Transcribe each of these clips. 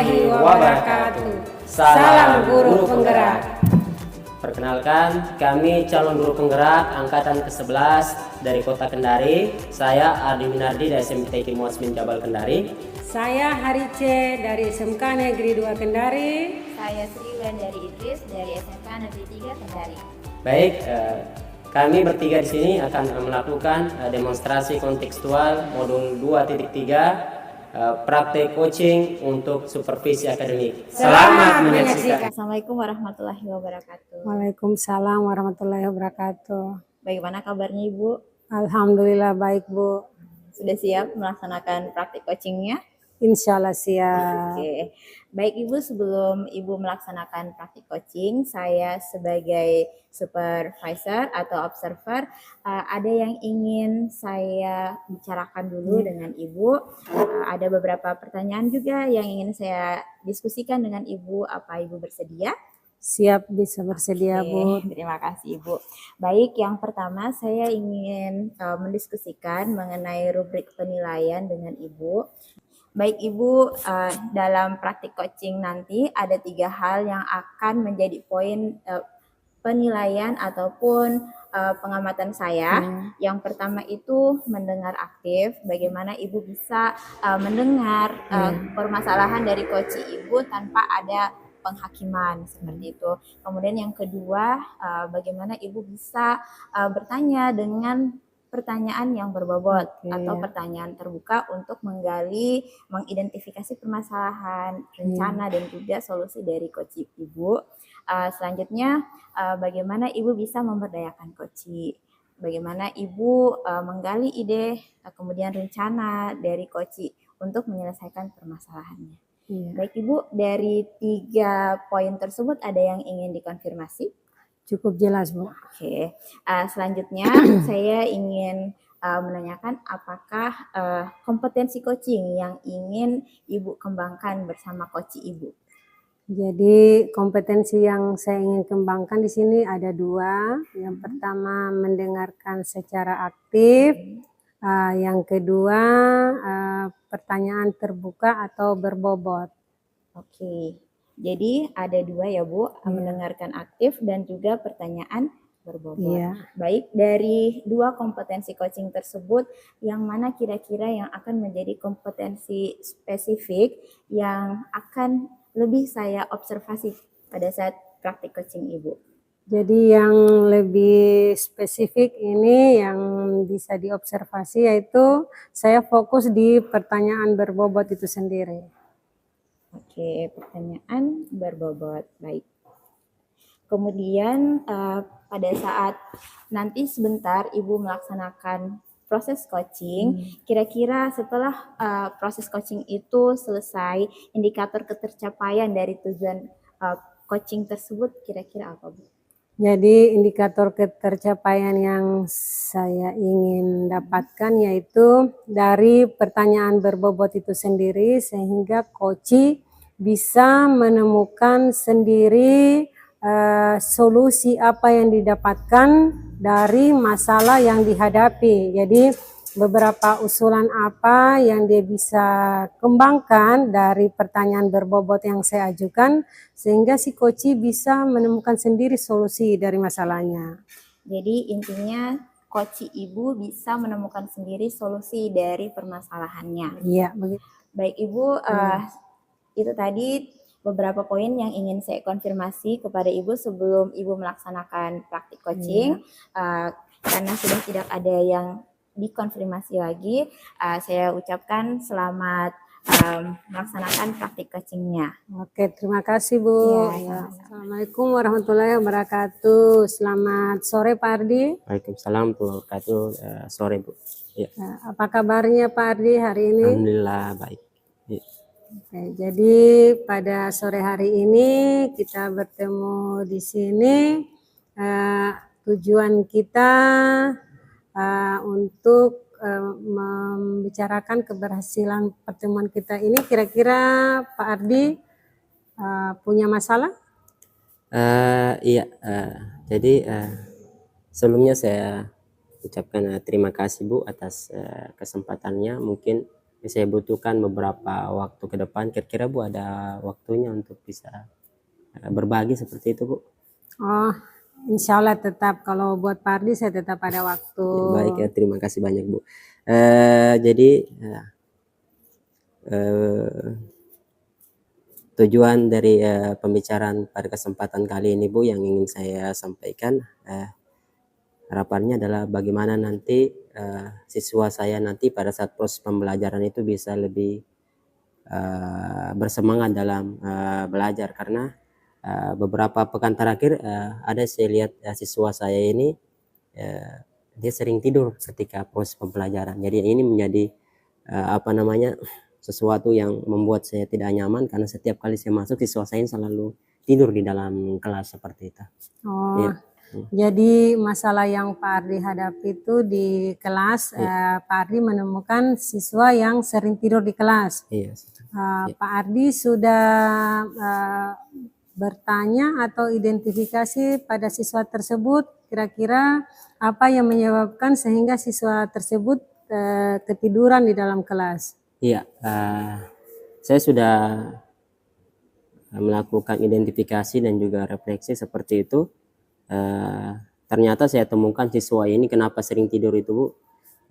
warahmatullahi wabarakatuh. Salam guru penggerak. Perkenalkan, kami calon guru penggerak angkatan ke-11 dari Kota Kendari. Saya Ardi Minardi dari SMK Taiki Muasmin Jabal Kendari. Saya Harice dari SMK Negeri 2 Kendari. Saya Sri Wulandari Idris dari SMK Negeri 3 Kendari. Baik, kami bertiga di sini akan melakukan demonstrasi kontekstual modul 2.3 praktek coaching untuk supervisi akademik. Selamat menyaksikan. Assalamualaikum warahmatullahi wabarakatuh. Waalaikumsalam warahmatullahi wabarakatuh. Bagaimana kabarnya Ibu? Alhamdulillah baik Bu. Sudah siap melaksanakan praktik coachingnya? Insya Allah siap. Oke. Baik Ibu, sebelum Ibu melaksanakan praktik coaching, saya sebagai supervisor atau observer ada yang ingin saya bicarakan dulu dengan Ibu. Ada beberapa pertanyaan juga yang ingin saya diskusikan dengan Ibu. Apa Ibu bersedia? Siap, bisa bersedia Bu. Terima kasih Ibu. Baik, yang pertama saya ingin mendiskusikan mengenai rubrik penilaian dengan Ibu. Baik Ibu, dalam praktik coaching nanti ada 3 hal yang akan menjadi poin penilaian ataupun pengamatan saya. Yang pertama itu mendengar aktif, bagaimana Ibu bisa mendengar permasalahan dari coach Ibu tanpa ada penghakiman seperti itu. Kemudian yang kedua, bagaimana Ibu bisa bertanya dengan pertanyaan yang berbobot atau pertanyaan terbuka untuk mengidentifikasi permasalahan, rencana dan juga solusi dari coach Ibu. Selanjutnya, bagaimana Ibu bisa memberdayakan coach, bagaimana Ibu menggali ide, kemudian rencana dari coach untuk menyelesaikan permasalahannya. Baik Ibu, dari 3 poin tersebut ada yang ingin dikonfirmasi? Cukup jelas Bu. Oke. Selanjutnya saya ingin menanyakan apakah kompetensi coaching yang ingin Ibu kembangkan bersama coach Ibu? Jadi kompetensi yang saya ingin kembangkan di sini ada 2. Yang pertama mendengarkan secara aktif. Yang kedua pertanyaan terbuka atau berbobot. Oke. Jadi ada 2 ya Bu, mendengarkan aktif dan juga pertanyaan berbobot. Baik, dari 2 kompetensi coaching tersebut, yang mana kira-kira yang akan menjadi kompetensi spesifik yang akan lebih saya observasi pada saat praktik coaching Ibu? Jadi yang lebih spesifik ini yang bisa diobservasi yaitu saya fokus di pertanyaan berbobot itu sendiri. Oke, pertanyaan berbobot. Baik. Kemudian pada saat nanti sebentar Ibu melaksanakan proses coaching, kira-kira setelah proses coaching itu selesai, indikator ketercapaian dari tujuan coaching tersebut kira-kira apa Bu? Jadi indikator ketercapaian yang saya ingin dapatkan yaitu dari pertanyaan berbobot itu sendiri sehingga coach bisa menemukan sendiri solusi apa yang didapatkan dari masalah yang dihadapi. Jadi beberapa usulan apa yang dia bisa kembangkan dari pertanyaan berbobot yang saya ajukan sehingga si coach bisa menemukan sendiri solusi dari masalahnya. Jadi intinya coach Ibu bisa menemukan sendiri solusi dari permasalahannya. Iya, begitu. Baik Ibu, itu tadi beberapa poin yang ingin saya konfirmasi kepada Ibu sebelum Ibu melaksanakan praktik coaching. Karena sudah tidak ada yang dikonfirmasi lagi, saya ucapkan selamat melaksanakan praktik coachingnya. Oke, terima kasih Bu. Assalamualaikum warahmatullahi wabarakatuh. Selamat sore Pak Ardi. Waalaikumsalam warahmatullahi wabarakatuh. Sore Bu. Apa kabarnya Pak Ardi hari ini? Alhamdulillah baik. Oke, jadi pada sore hari ini kita bertemu di sini. Tujuan kita untuk membicarakan keberhasilan pertemuan kita ini. Kira-kira Pak Ardi punya masalah? Iya, jadi sebelumnya saya ucapkan terima kasih Bu atas kesempatannya. Mungkin saya butuhkan beberapa waktu ke depan. Kira-kira Bu ada waktunya untuk bisa berbagi seperti itu Bu? Oh, insya Allah tetap, kalau buat Pak Ardi saya tetap ada waktu. Ya, baik ya, terima kasih banyak Bu. Jadi tujuan dari pembicaraan pada kesempatan kali ini Bu yang ingin saya sampaikan, harapannya adalah bagaimana nanti siswa saya nanti pada saat proses pembelajaran itu bisa lebih bersemangat dalam belajar, karena beberapa pekan terakhir ada saya lihat siswa saya ini dia sering tidur ketika proses pembelajaran. Jadi ini menjadi sesuatu yang membuat saya tidak nyaman, karena setiap kali saya masuk siswa saya selalu tidur di dalam kelas seperti itu. Oh, Iya. jadi masalah yang Pak Ardi hadapi itu di kelas, Pak Ardi menemukan siswa yang sering tidur di kelas. Iya. Pak Ardi sudah bertanya atau identifikasi pada siswa tersebut, kira-kira apa yang menyebabkan sehingga siswa tersebut ketiduran di dalam kelas? Iya, saya sudah melakukan identifikasi dan juga refleksi seperti itu. Ternyata saya temukan siswa ini kenapa sering tidur itu Bu,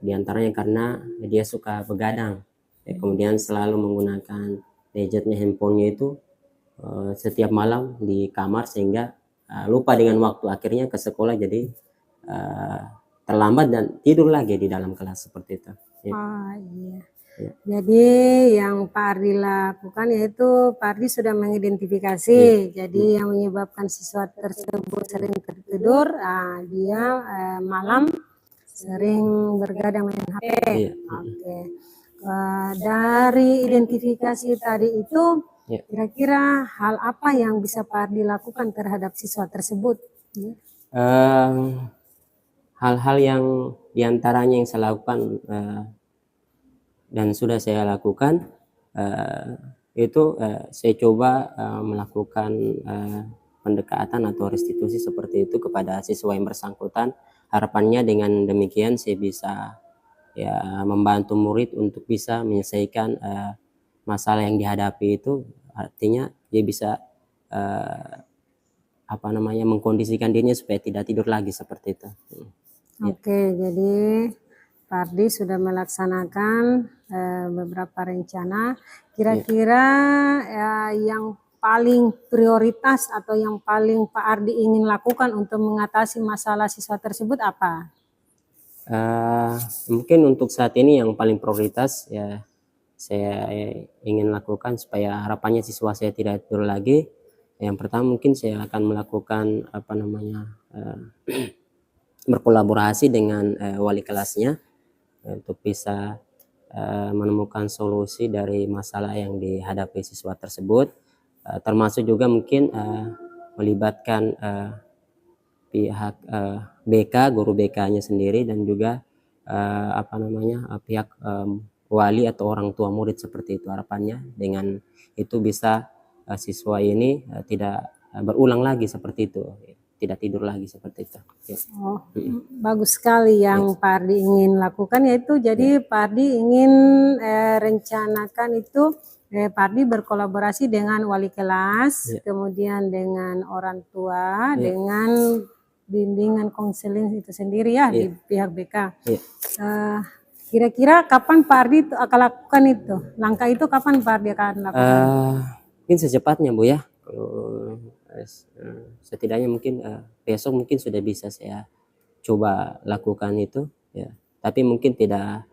di antaranya karena dia suka begadang, kemudian selalu menggunakan gadgetnya, handphonenya itu setiap malam di kamar, sehingga lupa dengan waktu, akhirnya ke sekolah jadi terlambat dan tidur lagi di dalam kelas seperti itu. Ya. Oh iya. Ya. Jadi yang Pak Ardi lakukan yaitu Pak Ardi sudah mengidentifikasi. Jadi yang menyebabkan siswa tersebut sering tertidur, dia malam sering bergadang main HP. Iya. Oke. Dari identifikasi tadi itu, kira-kira hal apa yang bisa Pak Ardi lakukan terhadap siswa tersebut? Hal-hal yang diantaranya yang saya lakukan dan sudah saya lakukan itu saya coba melakukan pendekatan atau restitusi seperti itu kepada siswa yang bersangkutan. Harapannya dengan demikian saya bisa membantu murid untuk bisa menyelesaikan masalah yang dihadapi itu, artinya dia bisa mengkondisikan dirinya supaya tidak tidur lagi seperti itu. Oke, jadi Pak Ardi sudah melaksanakan beberapa rencana. Kira-kira yang paling prioritas atau yang paling Pak Ardi ingin lakukan untuk mengatasi masalah siswa tersebut apa? Mungkin untuk saat ini yang paling prioritas ya saya ingin lakukan supaya harapannya siswa saya tidak tidur lagi. Yang pertama mungkin saya akan melakukan berkolaborasi dengan wali kelasnya untuk bisa menemukan solusi dari masalah yang dihadapi siswa tersebut, termasuk juga mungkin melibatkan pihak BK, guru BK-nya sendiri, dan juga pihak wali atau orang tua murid seperti itu. Harapannya dengan itu bisa siswa ini tidak berulang lagi seperti itu, tidak tidur lagi seperti itu. Ya. Oh, bagus sekali yang Pak Ardi ingin lakukan, yaitu jadi Pak Ardi ingin rencanakan itu Pak Ardi berkolaborasi dengan wali kelas, kemudian dengan orang tua, dengan bimbingan konseling itu sendiri di pihak BK. Kira-kira kapan Pak Ardi akan lakukan itu? Langkah itu kapan Pak Ardi akan lakukan? Mungkin secepatnya Bu ya. Setidaknya mungkin besok mungkin sudah bisa saya coba lakukan itu ya. Tapi mungkin tidak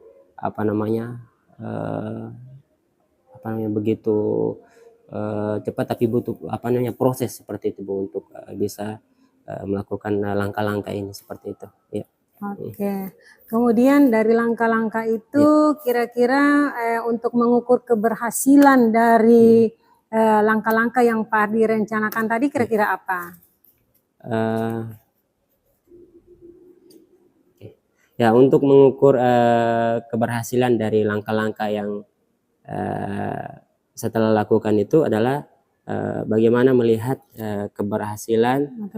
begitu cepat, tapi butuh proses seperti itu Bu untuk bisa melakukan langkah-langkah ini seperti itu ya. Oke. Kemudian dari langkah-langkah itu kira-kira untuk mengukur keberhasilan dari langkah-langkah yang Pak Ardi rencanakan tadi kira-kira apa? Ya, untuk mengukur keberhasilan dari langkah-langkah yang setelah lakukan itu adalah bagaimana melihat keberhasilan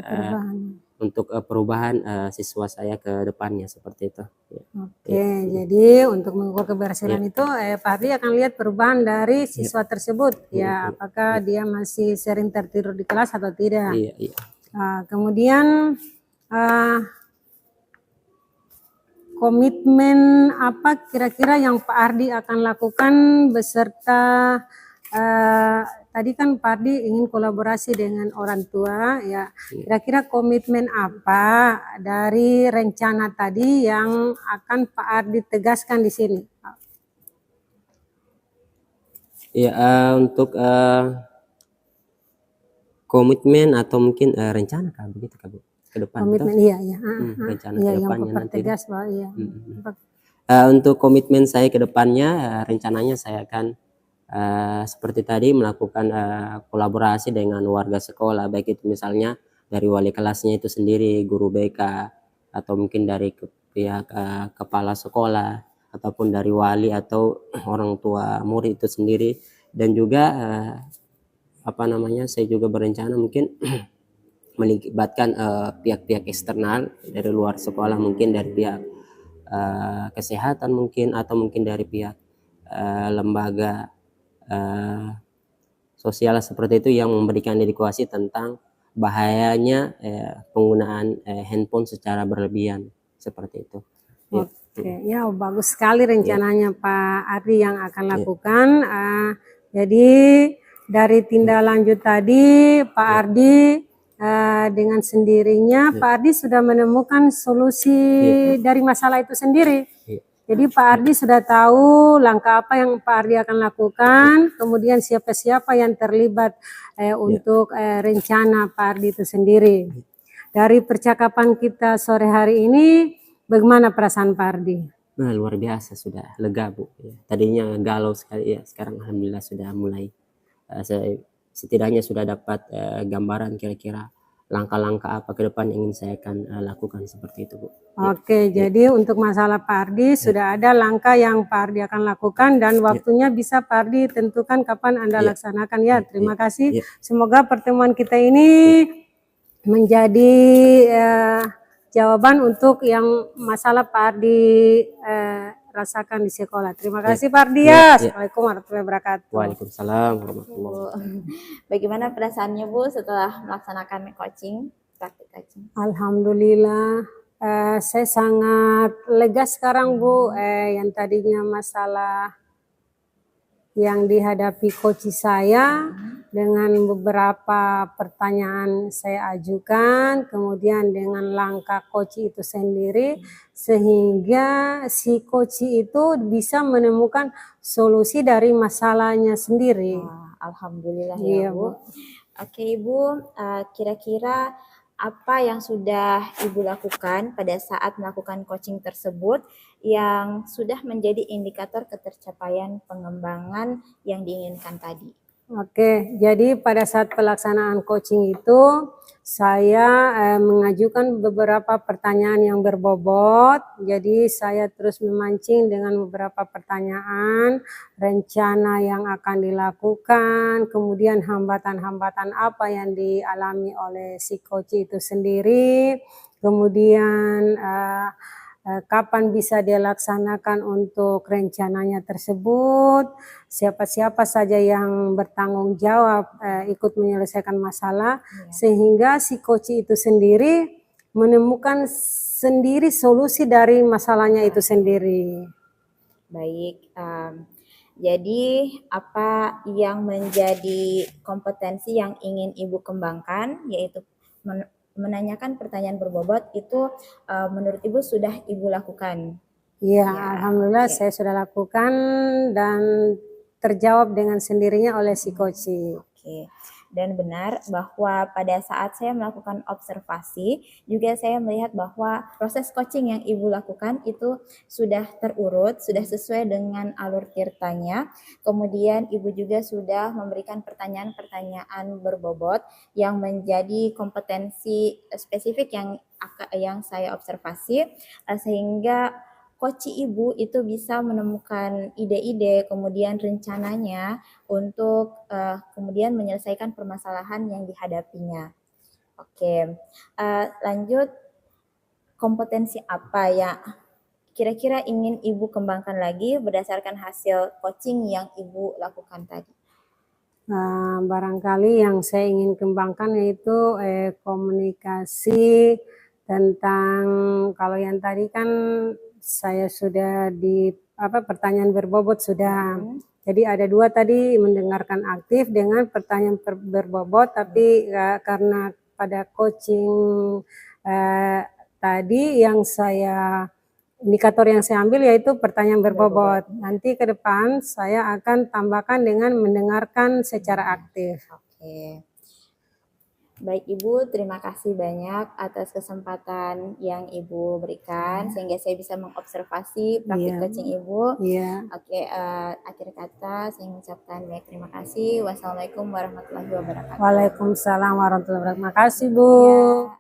untuk perubahan siswa saya ke depannya seperti itu. Ya. Oke, jadi untuk mengukur keberhasilan itu Pak Ardi akan lihat perubahan dari siswa tersebut ya, apakah dia masih sering tertidur di kelas atau tidak. Iya, iya. Kemudian komitmen apa kira-kira yang Pak Ardi akan lakukan beserta tadi kan Pak Ardi ingin kolaborasi dengan orang tua ya. Kira-kira komitmen apa dari rencana tadi yang akan Pak Ardi tegaskan di sini? Ya, untuk komitmen atau mungkin rencana Kak, begitu Kak Bu, ke depan Komitmen toh? iya. Rencana Iya, ke yang depannya nanti. pertegas bahwa iya. Untuk komitmen saya ke depannya, rencananya saya akan seperti tadi melakukan kolaborasi dengan warga sekolah, baik itu misalnya dari wali kelasnya itu sendiri, guru BK, atau mungkin dari pihak kepala sekolah, ataupun dari wali atau orang tua murid itu sendiri, dan juga saya juga berencana mungkin melibatkan pihak-pihak eksternal dari luar sekolah, mungkin dari pihak kesehatan mungkin, atau mungkin dari pihak lembaga sosial seperti itu yang memberikan edukasi tentang bahayanya penggunaan handphone secara berlebihan seperti itu. Ya. Oke, ya bagus sekali rencananya Pak Ardi yang akan lakukan. Jadi dari tindak lanjut tadi Pak Ardi dengan sendirinya Pak Ardi sudah menemukan solusi dari masalah itu sendiri. Jadi Pak Ardi sudah tahu langkah apa yang Pak Ardi akan lakukan, kemudian siapa-siapa yang terlibat untuk rencana Pak Ardi itu sendiri. Dari percakapan kita sore hari ini, bagaimana perasaan Pak Ardi? Nah, luar biasa, sudah lega Bu. Ya. Tadinya galau sekali ya, sekarang alhamdulillah sudah mulai saya setidaknya sudah dapat gambaran kira-kira langkah-langkah apa ke depan ingin saya akan lakukan seperti itu Bu. Oke, jadi untuk masalah Pak Ardi sudah ada langkah yang Pak Ardi akan lakukan dan waktunya bisa Pak Ardi tentukan kapan Anda laksanakan ya. Terima kasih. Semoga pertemuan kita ini menjadi jawaban untuk yang masalah Pak Ardi rasakan di sekolah. Terima kasih Pak Ardi ya. Assalamualaikum warahmatullahi wabarakatuh. Waalaikumsalam warahmatullahi wabarakatuh. Bagaimana perasaannya Bu setelah melaksanakan praktik coaching? Alhamdulillah, saya sangat lega sekarang Bu. Yang tadinya masalah yang dihadapi coach saya dengan beberapa pertanyaan saya ajukan, kemudian dengan langkah coach itu sendiri, sehingga si coach itu bisa menemukan solusi dari masalahnya sendiri. Alhamdulillah Iya, ya Bu. Oke Ibu, kira-kira apa yang sudah Ibu lakukan pada saat melakukan coaching tersebut yang sudah menjadi indikator ketercapaian pengembangan yang diinginkan tadi? Oke, jadi pada saat pelaksanaan coaching itu saya mengajukan beberapa pertanyaan yang berbobot. Jadi saya terus memancing dengan beberapa pertanyaan, rencana yang akan dilakukan, kemudian hambatan-hambatan apa yang dialami oleh si coach itu sendiri, kemudian kapan bisa dia laksanakan untuk rencananya tersebut, siapa-siapa saja yang bertanggung jawab ikut menyelesaikan masalah, sehingga si coach itu sendiri menemukan sendiri solusi dari masalahnya itu sendiri. Baik, jadi apa yang menjadi kompetensi yang ingin Ibu kembangkan, yaitu menanyakan pertanyaan berbobot itu menurut Ibu sudah Ibu lakukan? Ya, alhamdulillah saya sudah lakukan dan terjawab dengan sendirinya oleh si coach. Oke. Dan benar bahwa pada saat saya melakukan observasi, juga saya melihat bahwa proses coaching yang Ibu lakukan itu sudah terurut, sudah sesuai dengan alur tirtanya. Kemudian Ibu juga sudah memberikan pertanyaan-pertanyaan berbobot yang menjadi kompetensi spesifik yang saya observasi, sehingga coach Ibu itu bisa menemukan ide-ide, kemudian rencananya untuk kemudian menyelesaikan permasalahan yang dihadapinya. Oke, lanjut, kompetensi apa yang kira-kira ingin Ibu kembangkan lagi berdasarkan hasil coaching yang Ibu lakukan tadi? Barangkali yang saya ingin kembangkan yaitu komunikasi tentang, kalau yang tadi kan saya sudah di pertanyaan berbobot sudah. Jadi ada 2 tadi, mendengarkan aktif dengan pertanyaan berbobot, tapi karena pada coaching tadi yang indikator yang saya ambil yaitu pertanyaan berbobot. Nanti ke depan saya akan tambahkan dengan mendengarkan secara aktif. Oke. Baik Ibu, terima kasih banyak atas kesempatan yang Ibu berikan sehingga saya bisa mengobservasi praktik Iya. coaching Ibu. Iya. Oke, akhir kata saya mengucapkan banyak terima kasih. Wassalamualaikum warahmatullahi wabarakatuh. Waalaikumsalam warahmatullahi wabarakatuh. Terima kasih Bu. Ya.